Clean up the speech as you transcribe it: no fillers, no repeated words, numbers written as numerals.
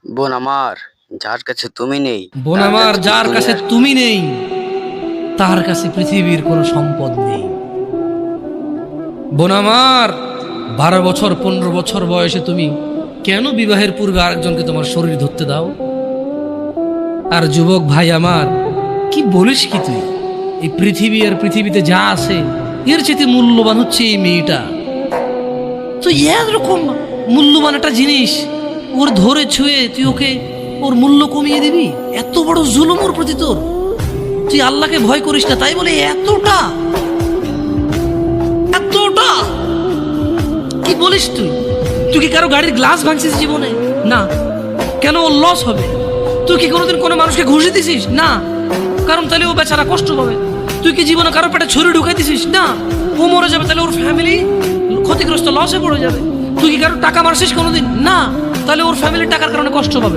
বোন আমার, যার কাছে তুমি নেই, বোন আমার, যার কাছে তুমি নেই তার কাছে পৃথিবীর কোনো সম্পদ নেই। বোন আমার, 12 বছর 15 বছর বয়সে তুমি কেন বিবাহের পূর্বে আরেকজনকে তোমার শরীর ধরতে দাও? আর যুবক ভাই আমার, কি বলিস কি তুই? এই পৃথিবী আর পৃথিবীতে যা আছে এর চেয়ে মূল্যবান হচ্ছে এই মেয়েটা। তো এরকম মূল্যবান একটা জিনিস ওর ধরে ছুঁয়ে তুই ওকে ওর মূল্য কমিয়ে দিবি? এত বড় জুলুম ওর প্রতি তোর! তুই আল্লাহকে ভয় করিস না তাই বলে এতটা এতটা কি বলিস তুই? তুই কি কারো গাড়ির গ্লাস ভাঙছিস জীবনে? না। কেন? ওর লস হবে। তুই কি কোনোদিন কোনো মানুষকে ঘুষে দিছিস? না। কারণ তাহলে ও বেচারা কষ্ট পাবে। তুই কি জীবনে কারো পেটে ছুরি ঢুকাই দিছিস? না। ও মরে যাবে, তাহলে ওর ফ্যামিলি ক্ষতিগ্রস্ত, লসে পড়ে যাবে। তুই কি কারো টাকা মারছিস কোনোদিন? না। তাহলে ওর ফ্যামিলির টাকার কারণে কষ্ট পাবে।